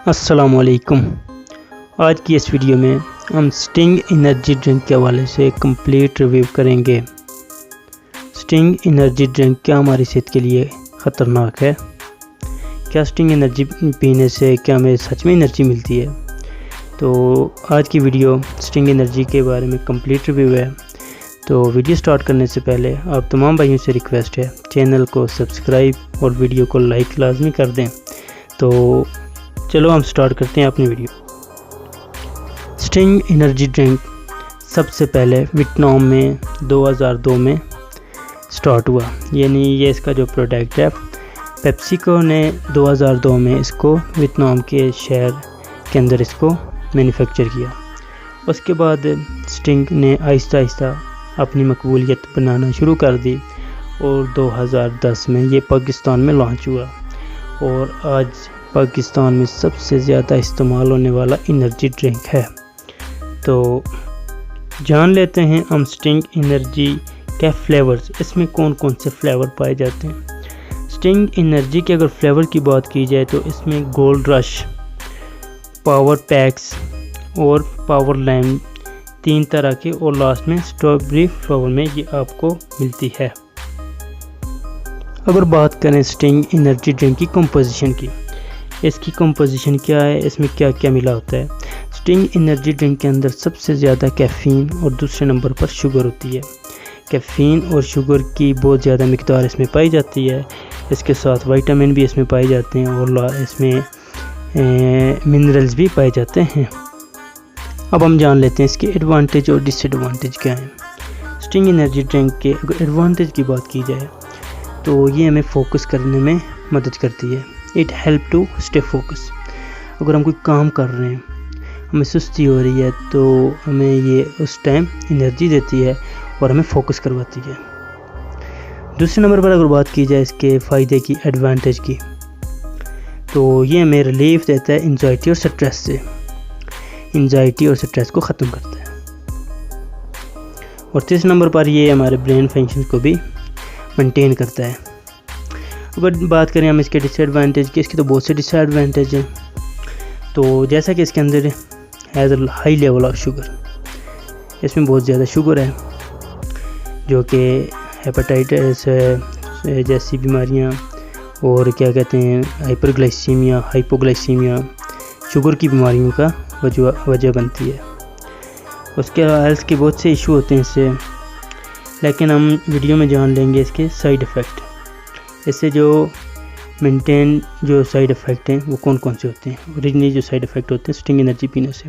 السلام علیکم۔ آج کی اس ویڈیو میں ہم سٹنگ انرجی ڈرنک کے حوالے سے کمپلیٹ ریویو کریں گے۔ سٹنگ انرجی ڈرنک کیا ہماری صحت کے لیے خطرناک ہے؟ کیا سٹنگ انرجی پینے سے کیا ہمیں سچ میں انرجی ملتی ہے؟ تو آج کی ویڈیو سٹنگ انرجی کے بارے میں کمپلیٹ ریویو ہے۔ تو ویڈیو سٹارٹ کرنے سے پہلے آپ تمام بھائیوں سے ریکویسٹ ہے چینل کو سبسکرائب اور ویڈیو کو لائک لازمی کر دیں۔ تو چلو ہم سٹارٹ کرتے ہیں اپنی ویڈیو۔ سٹنگ انرجی ڈرنک سب سے پہلے ویتنام میں 2002 میں سٹارٹ ہوا، یعنی یہ اس کا جو پروڈکٹ ہے پیپسیکو نے 2002 میں اس کو ویتنام کے شہر کے اندر اس کو مینوفیکچر کیا۔ اس کے بعد سٹنگ نے آہستہ آہستہ اپنی مقبولیت بنانا شروع کر دی اور 2010 میں یہ پاکستان میں لانچ ہوا، اور آج پاکستان میں سب سے زیادہ استعمال ہونے والا انرجی ڈرنک ہے۔ تو جان لیتے ہیں ہم سٹنگ انرجی کے فلیورز، اس میں کون کون سے فلیور پائے جاتے ہیں۔ سٹنگ انرجی کے اگر فلیور کی بات کی جائے تو اس میں گولڈ رش، پاور پیکس اور پاور لائم، 3 طرح کے، اور لاسٹ میں اسٹرابیری فلیور میں یہ آپ کو ملتی ہے۔ اگر بات کریں سٹنگ انرجی ڈرنک کی کمپوزیشن کی، اس کی کمپوزیشن کیا ہے، اس میں کیا کیا ملا ہوتا ہے۔ سٹنگ انرجی ڈرنک کے اندر سب سے زیادہ کیفین اور دوسرے نمبر پر شوگر ہوتی ہے۔ کیفین اور شوگر کی بہت زیادہ مقدار اس میں پائی جاتی ہے، اس کے ساتھ وائٹامن بھی اس میں پائے جاتے ہیں، اور اس میں منرلز بھی پائے جاتے ہیں۔ اب ہم جان لیتے ہیں اس کے ایڈوانٹیج اور ڈس ایڈوانٹیج کیا ہیں۔ سٹنگ انرجی ڈرنک کے اگر ایڈوانٹیج کی بات کی جائے تو یہ ہمیں فوکس کرنے میں مدد کرتی ہے۔ It help to stay focus. اگر ہم کوئی کام کر رہے ہیں، ہمیں سستی ہو رہی ہے، تو ہمیں یہ اس ٹائم انرجی دیتی ہے اور ہمیں فوکس کرواتی ہے۔ دوسرے نمبر پر اگر بات کی جائے اس کے فائدے کی، ایڈوانٹیج کی، تو یہ ہمیں ریلیف دیتا ہے انزائٹی اور سٹریس سے۔ انزائٹی اور سٹریس کو ختم کرتا ہے۔ اور تیسرے نمبر پر یہ ہمارے برین فنکشن کو بھی مینٹین کرتا ہے۔ اگر بات کریں ہم اس کے ڈس ایڈوانٹیج کی، اس کی تو بہت سے ڈس ایڈوانٹیج ہیں۔ تو جیسا کہ اس کے اندر has a high level of sugar, اس میں بہت زیادہ شوگر ہے، جو کہ ہیپاٹائٹس جیسی بیماریاں اور کیا کہتے ہیں ہائپر گلائسیمیا، ہائپوگلائسیمیا، شوگر کی بیماریوں کا وجہ بنتی ہے۔ اس کے ہیلتھ کے بہت سے ایشو ہوتے ہیں اس سے، لیکن ہم ویڈیو میں جان لیں گے اس کے سائیڈ ایفیکٹ۔ اس سے جو مینٹین جو سائیڈ ایفیکٹ ہیں وہ کون کون سے ہوتے ہیں۔ اوریجنلی جو سائیڈ ایفیکٹ ہوتے ہیں سٹنگ انرجی پینے سے،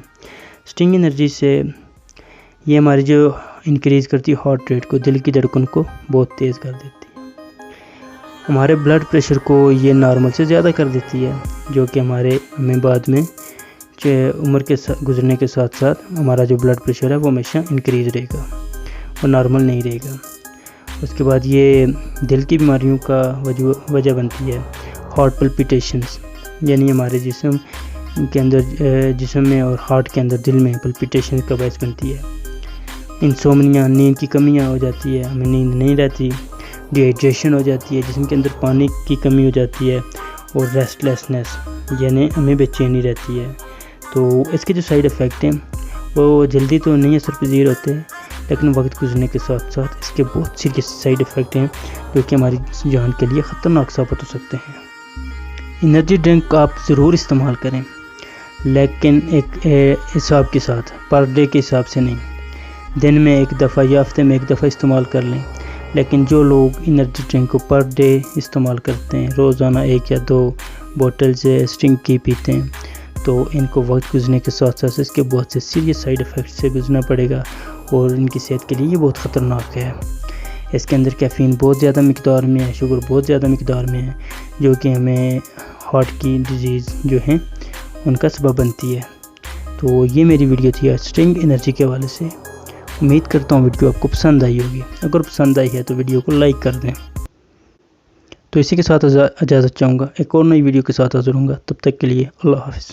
سٹنگ انرجی سے یہ ہماری جو انکریز کرتی ہے ہارٹ ریٹ کو، دل کی دھڑکن کو بہت تیز کر دیتی ہے۔ ہمارے بلڈ پریشر کو یہ نارمل سے زیادہ کر دیتی ہے، جو کہ ہمیں بعد میں عمر کے گزرنے کے ساتھ ساتھ ہمارا جو بلڈ پریشر ہے وہ ہمیشہ انکریز رہے گا اور نارمل نہیں رہے گا۔ اس کے بعد یہ دل کی بیماریوں کا وجہ بنتی ہے۔ ہارٹ پلپیٹیشنز، یعنی ہمارے جسم کے اندر، جسم میں اور ہارٹ کے اندر، دل میں پلپیٹیشن کا باعث بنتی ہے۔ انسومنیا، نیند کی کمیاں ہو جاتی ہے، ہمیں نیند نہیں رہتی۔ ڈی ہائیڈریشن ہو جاتی ہے، جسم کے اندر پانی کی کمی ہو جاتی ہے، اور ریسٹ لیسنس، یعنی ہمیں بے چینی رہتی ہے۔ تو اس کے جو سائیڈ ایفیکٹ ہیں وہ جلدی تو نہیں اثر پذیر ہوتے، لیکن وقت گزرنے کے ساتھ ساتھ اس کے بہت سیریس سائیڈ ایفیکٹ ہیں جو کہ ہماری جان کے لیے خطرناک ثابت ہو سکتے ہیں۔ انرجی ڈرنک آپ ضرور استعمال کریں، لیکن ایک حساب کے ساتھ، پر ڈے کے حساب سے نہیں۔ دن میں 1 دفعہ یا ہفتے میں 1 دفعہ استعمال کر لیں، لیکن جو لوگ انرجی ڈرنک کو پر ڈے استعمال کرتے ہیں، روزانہ 1 یا 2 بوٹلز سٹنگ کی پیتے ہیں، تو ان کو وقت گزرنے کے ساتھ ساتھ اس کے بہت سے سیریس سائیڈ ایفیکٹ سے گزرنا پڑے گا، اور ان کی صحت کے لیے یہ بہت خطرناک ہے۔ اس کے اندر کیفین بہت زیادہ مقدار میں ہے، شوگر بہت زیادہ مقدار میں ہے، جو کہ ہمیں ہارٹ کی ڈیزیز جو ہیں ان کا سبب بنتی ہے۔ تو یہ میری ویڈیو تھی آج سٹنگ انرجی کے حوالے سے۔ امید کرتا ہوں ویڈیو آپ کو پسند آئی ہوگی۔ اگر پسند آئی ہے تو ویڈیو کو لائک کر دیں۔ تو اسی کے ساتھ اجازت چاہوں گا، ایک اور نئی ویڈیو کے ساتھ حاضر ہوں گا، تب تک کے لیے اللہ حافظ۔